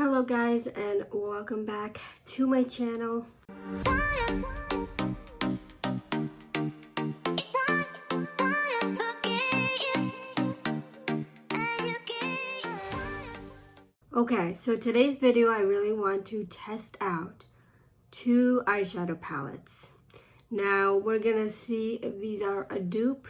Hello guys, and welcome back to my channel. Okay, so today's video I really want to test out two eyeshadow palettes. Now we're gonna see if these are a dupe.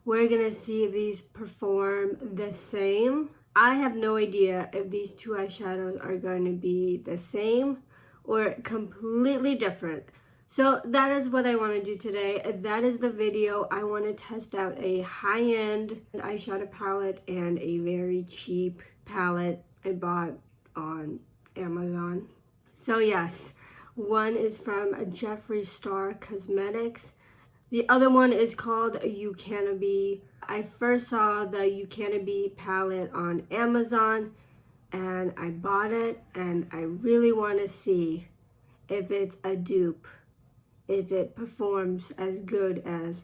We're gonna see if these perform the same. I have no idea if these two eyeshadows are going to be the same or completely different. So that is what I want to do today. That is the video. I want to test out a high-end eyeshadow palette and a very cheap palette I bought on Amazon. So yes, one is from Jeffree Star Cosmetics. The other one is called Ucanbe. I first saw the Ucanbe palette on Amazon and I bought it, and I really want to see if it's a dupe, if it performs as good as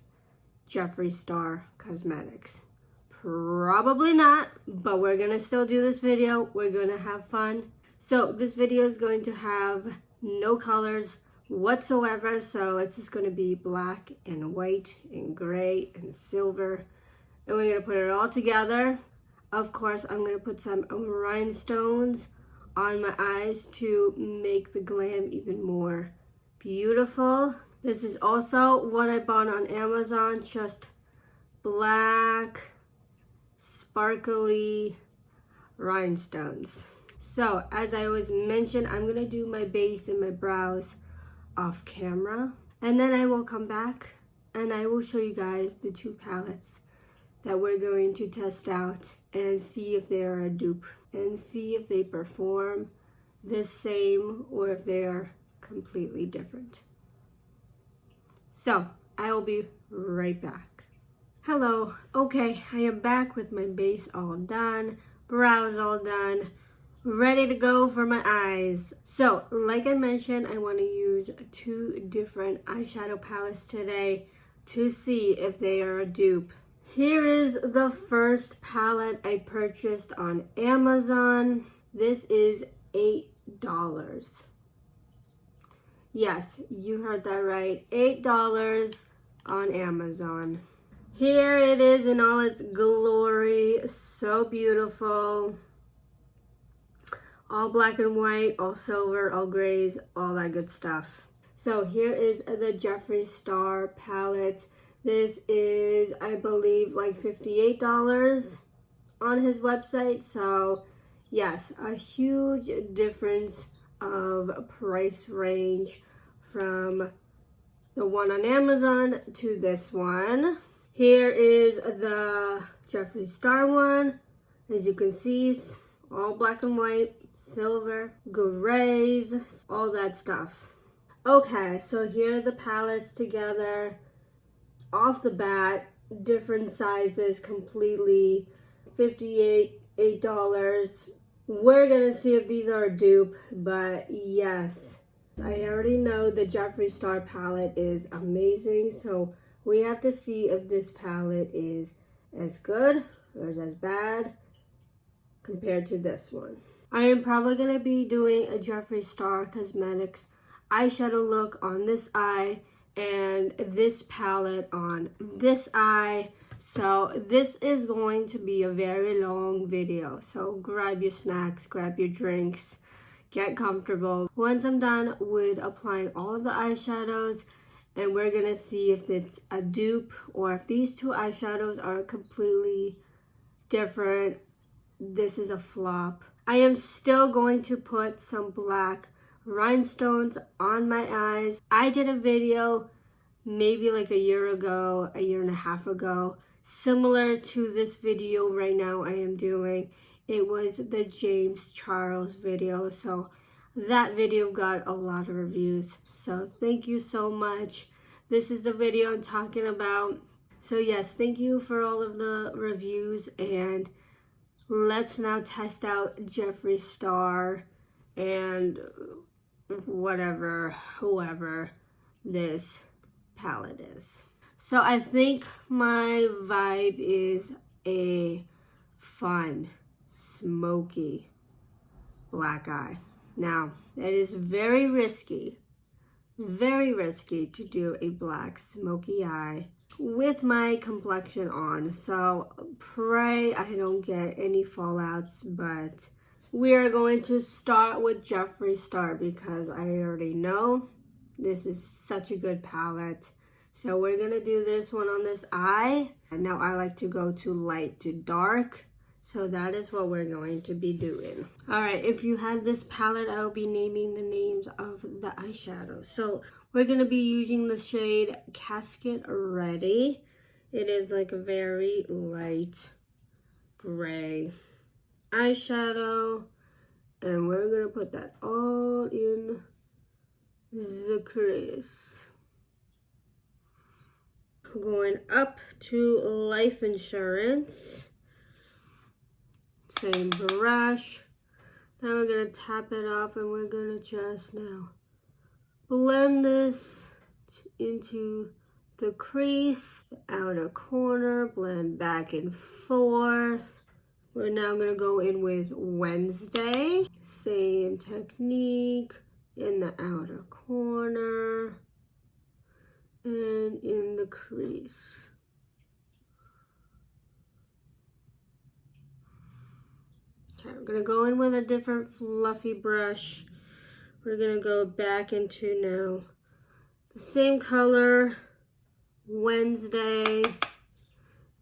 Jeffree Star Cosmetics. Probably not, but we're gonna still do this video. We're gonna have fun. So this video is going to have no colors whatsoever, so it's just going to be black and white and gray and silver, and we're going to put it all together. Of course, I'm going to put some rhinestones on my eyes to make the glam even more beautiful. This is also what I bought on Amazon, just black sparkly rhinestones. So as I always mentioned, I'm going to do my base and my brows off camera, and then I will come back and I will show you guys the two palettes that we're going to test out and see if they are a dupe and see if they perform the same or if they are completely different. So I will be right back. Hello. Okay, I am back with my base all done, brows all done, ready to go for my eyes. So like I mentioned, I want to use two different eyeshadow palettes today to see if they are a dupe. Here is the first palette I purchased on Amazon. This is $8. Yes, you heard that right, $8 on Amazon. Here it is in all its glory, so beautiful. All black and white, all silver, all grays, all that good stuff. So here is the Jeffree Star palette. This is, I believe, like $58 on his website. So yes, a huge difference of price range from the one on Amazon to this one. Here is the Jeffree Star one. As you can see, all black and white, silver, grays, all that stuff. Okay, so here are the palettes together. Off the bat, different sizes completely, $8. We're gonna see if these are a dupe, but yes, I already know the Jeffree Star palette is amazing, so we have to see if this palette is as good or as bad compared to this one. I am probably going to be doing a Jeffree Star Cosmetics eyeshadow look on this eye and this palette on this eye. So this is going to be a very long video. So grab your snacks, grab your drinks, get comfortable. Once I'm done with applying all of the eyeshadows, and we're going to see if it's a dupe or if these two eyeshadows are completely different. This is a flop. I am still going to put some black rhinestones on my eyes. I did a video maybe like a year ago, a year and a half ago, similar to this video right now I am doing. It was the James Charles video, so that video got a lot of reviews. So thank you so much. This is the video I'm talking about. So yes, thank you for all of the reviews, and let's now test out Jeffree Star and whoever this palette is. So I think my vibe is a fun, smoky, black eye. Now, it is very risky to do a black smoky eye with my complexion on. So pray I don't get any fallouts, but we are going to start with Jeffree Star because I already know this is such a good palette. So we're gonna do this one on this eye. And now I like to go to light to dark. So that is what we're going to be doing. All right, if you have this palette, I'll be naming the names of the eyeshadow. So we're gonna be using the shade Casket Ready. It is like a very light gray eyeshadow. And we're gonna put that all in the crease. Going up to Life Insurance. Same brush. Now we're gonna tap it up and we're gonna just now blend this into the crease, the outer corner, blend back and forth. We're now gonna go in with Wednesday. Same technique in the outer corner and in the crease. Okay, we're gonna go in with a different fluffy brush. We're gonna go back into now the same color, Wednesday,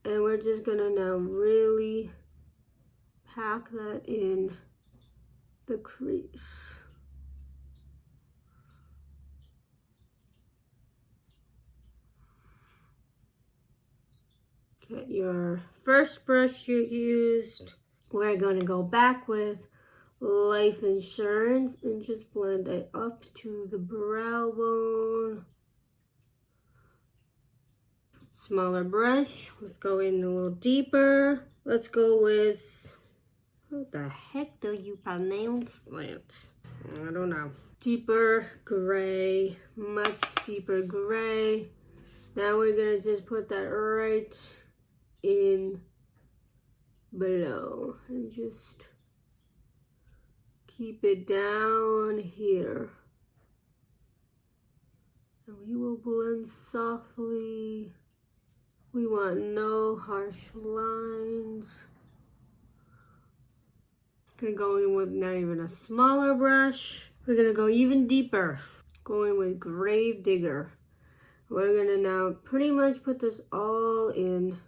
and we're just gonna now really pack that in the crease. Get your first brush you used. We're going to go back with Life Insurance and just blend it up to the brow bone. Smaller brush. Let's go in a little deeper. Let's go with, what the heck do you pronounce that? I don't know. Deeper gray, much deeper gray. Now we're going to just put that right in below and just keep it down here, and we will blend softly. We want no harsh lines. Gonna go in with not even a smaller brush. We're gonna go even deeper, going with Grave Digger. We're gonna now pretty much put this all in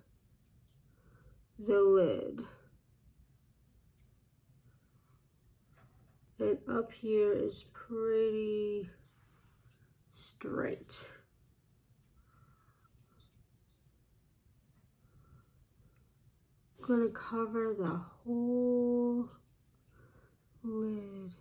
the lid. And up here is pretty straight. I'm gonna cover the whole lid.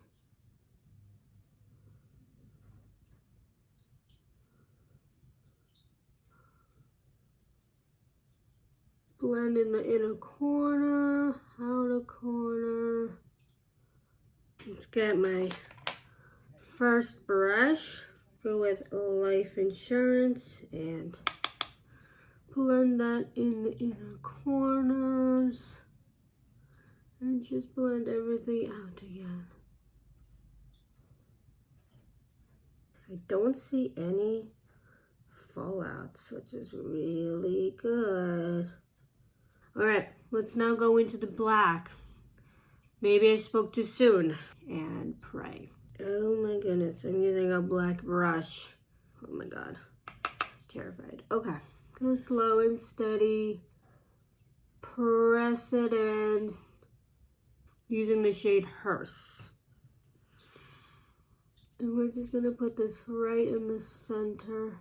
Blend in the inner corner, outer corner. Let's get my first brush. Go with Life Insurance and blend that in the inner corners. And just blend everything out again. I don't see any fallouts, which is really good. All right, let's now go into the black. Maybe I spoke too soon. And pray. Oh my goodness, I'm using a black brush. Oh my God, terrified. Okay, go slow and steady. Press it in using the shade Hearse. And we're just gonna put this right in the center.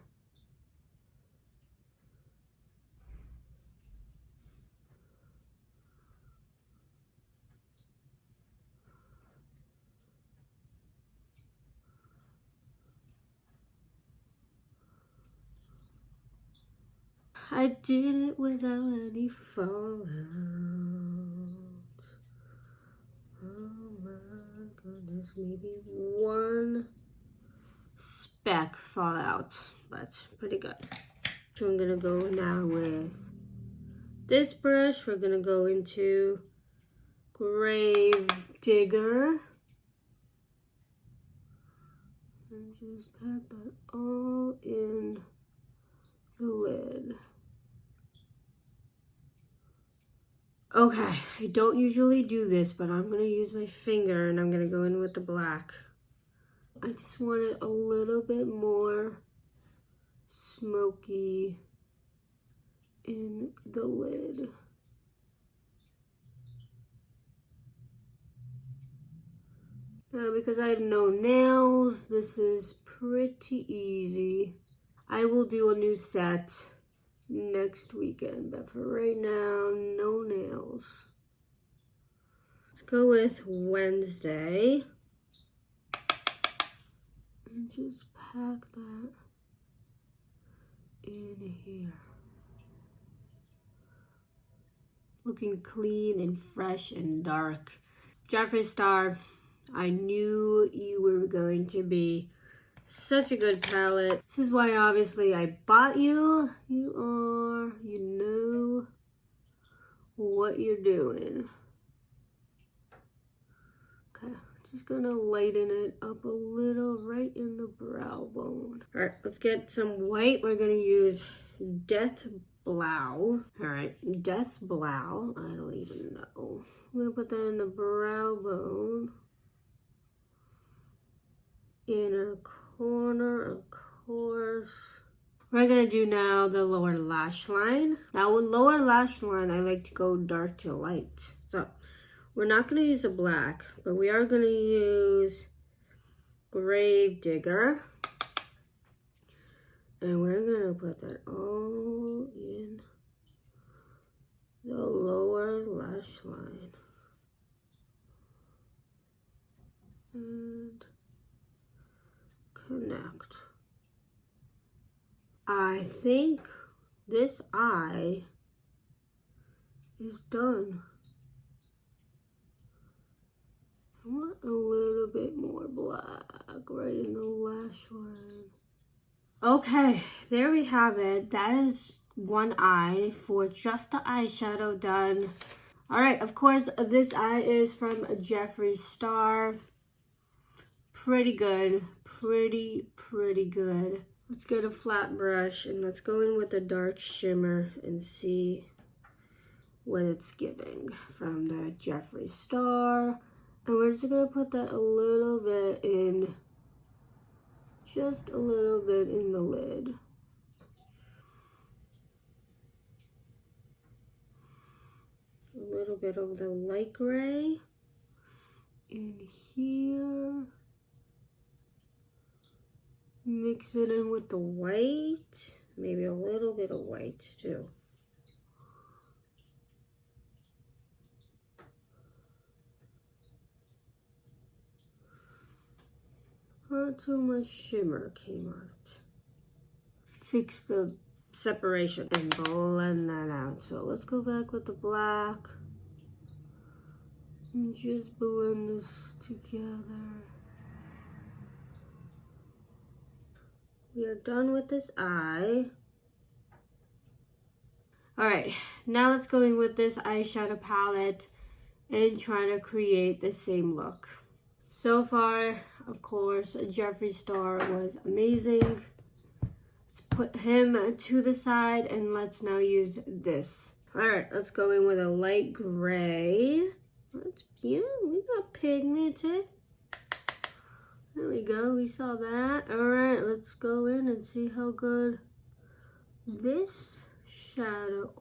I did it without any fallout. Oh my goodness, maybe one speck fallout, but pretty good. So I'm gonna go now with this brush. We're gonna go into Grave Digger. And just pat that all in the lid. Okay, I don't usually do this, but I'm gonna use my finger and I'm gonna go in with the black. I just want it a little bit more smoky in the lid. Now, because I have no nails, this is pretty easy. I will do a new set next weekend, but for right now, no nails. Let's go with Wednesday. And just pack that in here. Looking clean and fresh and dark. Jeffree Star, I knew you were going to be such a good palette. This is why obviously I bought you. You know what you're doing. Okay, just gonna lighten it up a little right in the brow bone. All right, let's get some white. We're gonna use Death Blow. All right, Death Blow. I don't even know. I'm gonna put that in the brow bone. Inner corner, of course. We're gonna do now the lower lash line. Now with lower lash line, I like to go dark to light. So we're not gonna use a black, but we are gonna use Grave Digger. And we're gonna put that all in the lower lash line. And connect. I think this eye is done. I want a little bit more black right in the lash line. Okay, there we have it. That is one eye for just the eyeshadow done. All right, of course, this eye is from Jeffree Star. Pretty good, pretty good. Let's get a flat brush and let's go in with the dark shimmer and see what it's giving from the Jeffree Star. And we're just gonna put that a little bit in, just a little bit in the lid. A little bit of the light gray in here. Mix it in with the white, maybe a little bit of white too. Not too much shimmer came out. Fix the separation and blend that out. So let's go back with the black and just blend this together. We are done with this eye. All right, now let's go in with this eyeshadow palette and try to create the same look. So far, of course, Jeffree Star was amazing. Let's put him to the side and let's now use this. All right, let's go in with a light gray. Yeah, we got pigmented. There we go, we saw that. All right, let's go in and see how good this shadow.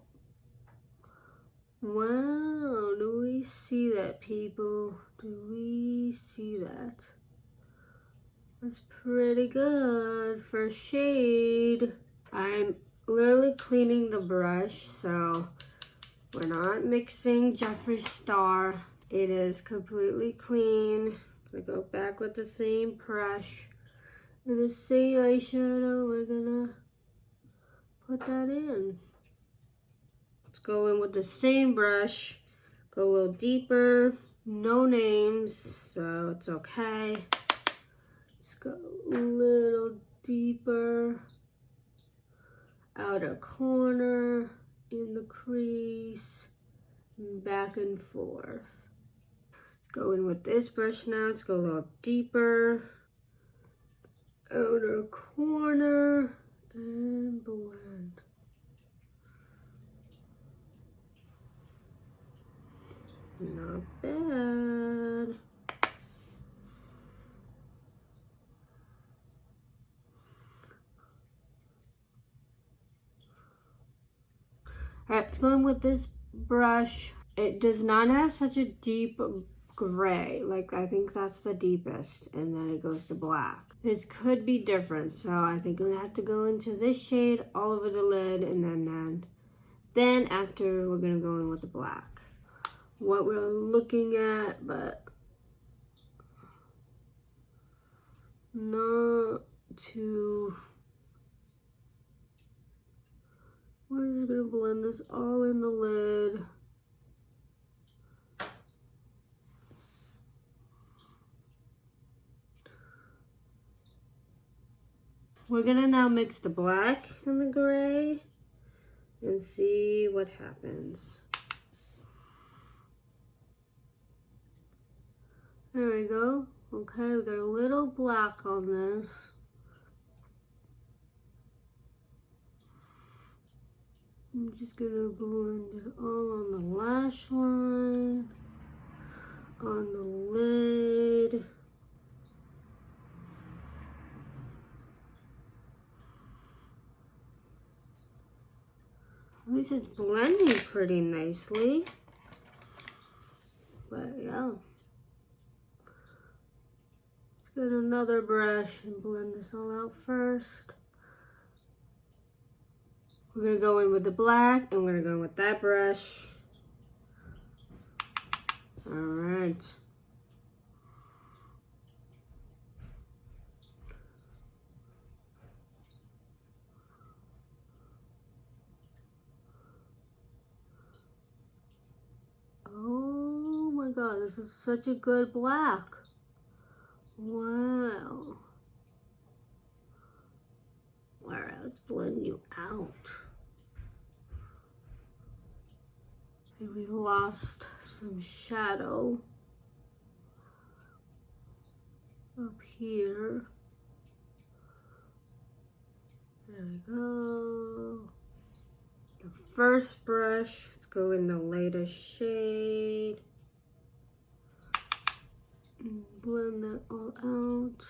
Wow, do we see that, people? Do we see that? That's pretty good for shade. I'm literally cleaning the brush, so we're not mixing Jeffree Star. It is completely clean. We go back with the same brush and the same eyeshadow. We're gonna put that in. Let's go in with the same brush, go a little deeper. No names, so it's okay. Let's go a little deeper. Outer corner, in the crease, back and forth. Go in with this brush now. Let's go a little deeper. outer corner and blend. Not bad. Alright, let's go in with this brush. It does not have such a deep gray. Like, I think that's the deepest. And then it goes to black. This could be different. So I think I'm going to have to go into this shade all over the lid. And then after, we're going to go in with the black. What we're looking at, but not too... We're just going to blend this all in the lid. We're going to now mix the black and the gray and see what happens. There we go. Okay, we got a little black on this. I'm just gonna blend it all on the lash line, on the lid. At least it's blending pretty nicely. But yeah. Let's get another brush and blend this all out first. We're going to go in with the black, and we're going to go in with that brush. Alright. Oh my god, this is such a good black. Wow. Alright, let's blend you out. I think we lost some shadow up here. There we go. The first brush, let's go in the latest shade. And blend that all out.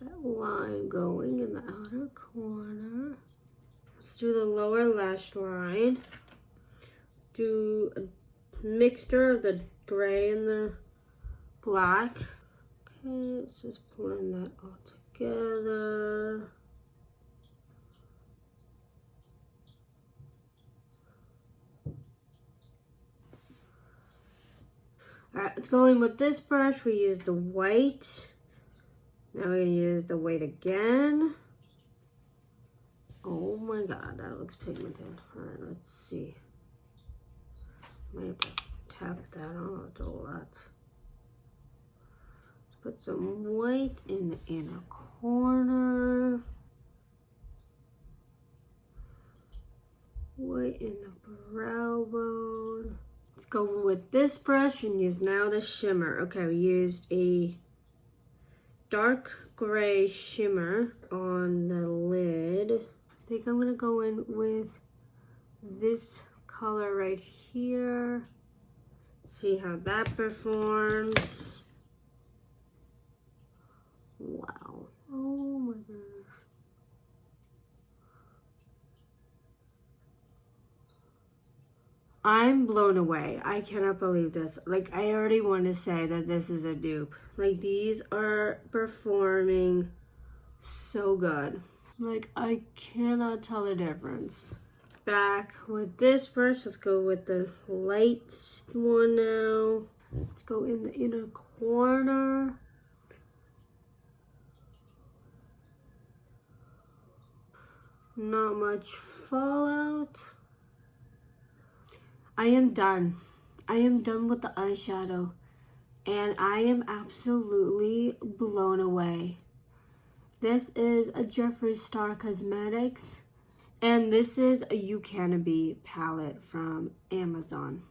That line going in the outer corner. Let's do the lower lash line. Let's do a mixture of the gray and the black. Okay, let's just blend that all together. Alright, let's go in with this brush. We use the white. Now we're going to use the white again. Oh my god, that looks pigmented. Alright, let's see. Might have to tap that on. It's a lot. Put some white in the inner corner. White in the brow bone. Let's go with this brush and use now the shimmer. Okay, we used a dark gray shimmer on the lid. I think I'm gonna go in with this color right here. See how that performs. Wow. Oh my goodness. I'm blown away. I cannot believe this. Like, I already want to say that this is a dupe. Like, these are performing so good. Like, I cannot tell the difference. Back with this brush. Let's go with the light one now. Let's go in the inner corner. Not much fallout. I am done. I am done with the eyeshadow. And I am absolutely blown away. This is a Jeffree Star Cosmetics. And this is a Ucanbe palette from Amazon.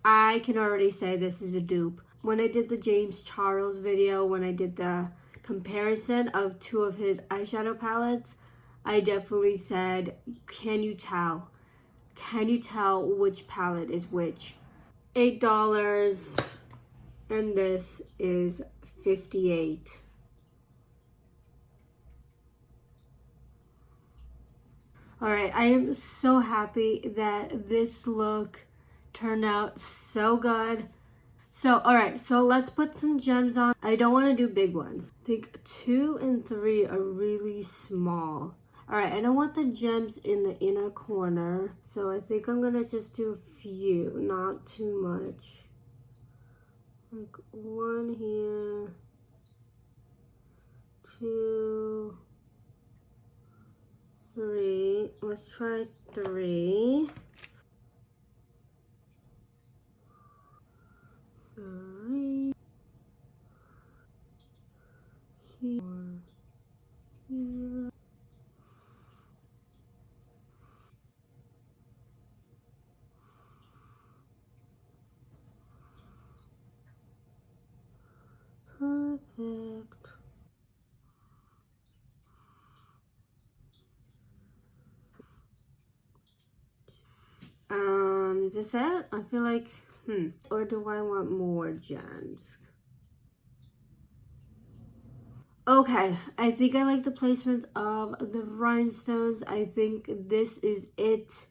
I can already say this is a dupe. when I did the James Charles video, when I did the comparison of two of his eyeshadow palettes, I definitely said, can you tell? Can you tell which palette is which? $8 and this is $58. Alright, I am so happy that this look turned out so good. So, alright, so let's put some gems on. I don't want to do big ones. I think 2 and 3 are really small. Alright, I don't want the gems in the inner corner. So I think I'm going to just do a few, not too much. Like 1 here, 2, 3. Let's try 3. 3. 4. Here. Perfect. Is this it? I feel like, or do I want more gems? Okay, I think I like the placement of the rhinestones. I think this is it.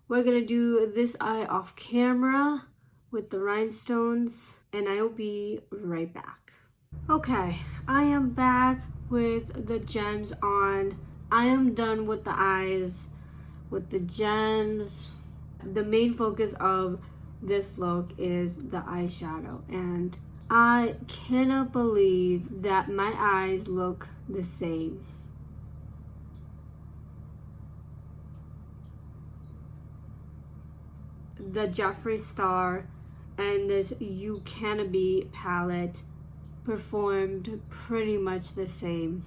We're gonna do this eye off camera with the rhinestones, and I will be right back. Okay, I am back with the gems on. I am done with the eyes, with the gems. The main focus of this look is the eyeshadow, and I cannot believe that my eyes look the same. The Jeffree Star and this Ucanbe palette performed pretty much the same.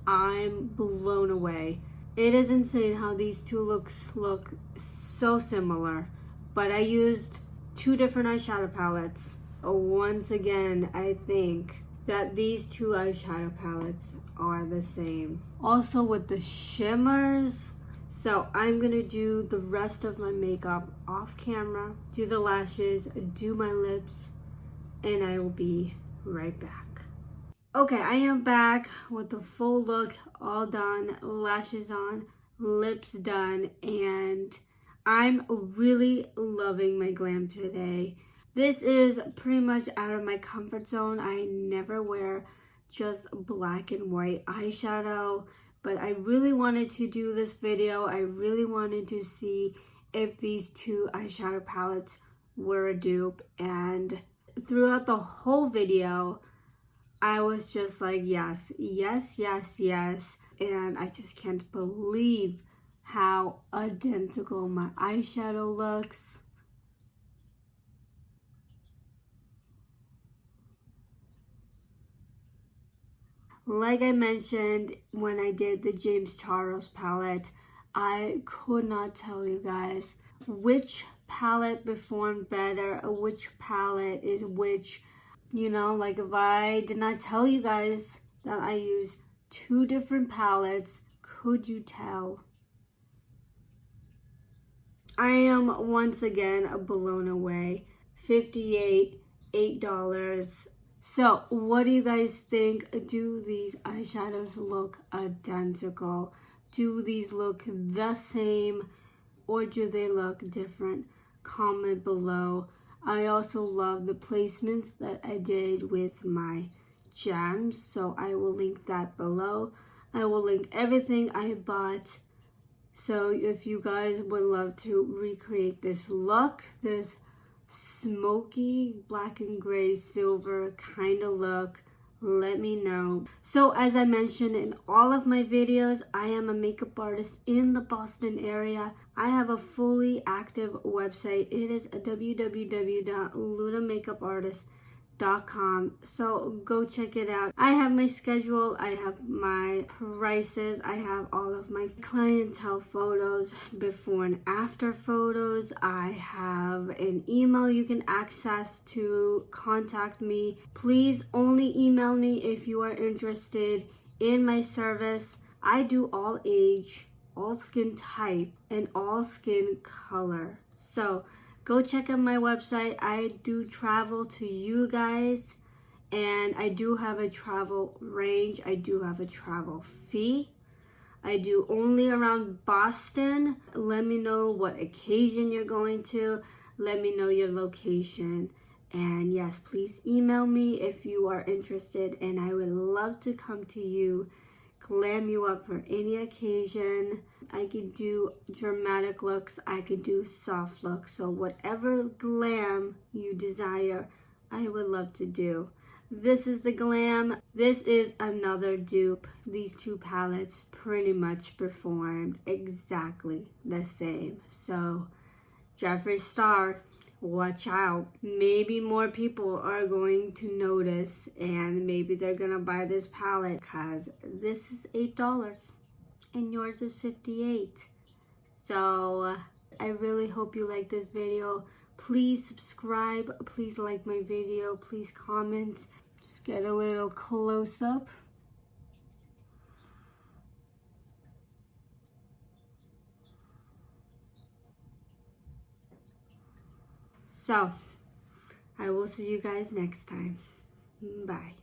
I'm blown away. It is insane how these two looks look so similar, but I used 2 different eyeshadow palettes. Once again, I think that these 2 eyeshadow palettes are the same. Also with the shimmers. So I'm gonna do the rest of my makeup off camera, do the lashes, do my lips, and I will be right back. Okay, I am back with the full look all done, lashes on, lips done, and I'm really loving my glam today. This is pretty much out of my comfort zone. I never wear just black and white eyeshadow, but I really wanted to do this video. I really wanted to see if these 2 eyeshadow palettes were a dupe, and throughout the whole video, I was just like, yes, yes, yes, yes, and I just can't believe how identical my eyeshadow looks. Like I mentioned when I did the James Charles palette, I could not tell you guys which palette performed better, which palette is which. You know, like if I did not tell you guys that I use 2 different palettes, could you tell? I am once again blown away. $58, $8. So what do you guys think? Do these eyeshadows look identical? Do these look the same, or do they look different? Comment below. I also love the placements that I did with my gems, so I will link that below. I will link everything I bought. So if you guys would love to recreate this look, this smoky black and gray silver kind of look, let me know. So as I mentioned in all of my videos, I am a makeup artist in the Boston area. I have a fully active website. It is www.LyudaMakeupartist.com. so go check it out. I have my schedule, I have my prices, I have all of my clientele photos, before and after photos. I have an email you can access to contact me. Please only email me if you are interested in my service. I do all age, all skin type, and all skin color. So go check out my website. I do travel to you guys, and I do have a travel range. I do have a travel fee. I do only around Boston. Let me know what occasion you're going to. Let me know your location. And yes, please email me if you are interested, and I would love to come to you, glam you up for any occasion. I could do dramatic looks, I could do soft looks, so whatever glam you desire, I would love to do. This is the glam. This is another dupe. These two palettes pretty much performed exactly the same. So Jeffree Star, watch out. Maybe more people are going to notice, and maybe they're gonna buy this palette, because this is $8 and yours is $58. So I really hope you like this video. Please subscribe, please like my video, please comment. Just get a little close up. So I will see you guys next time. Bye.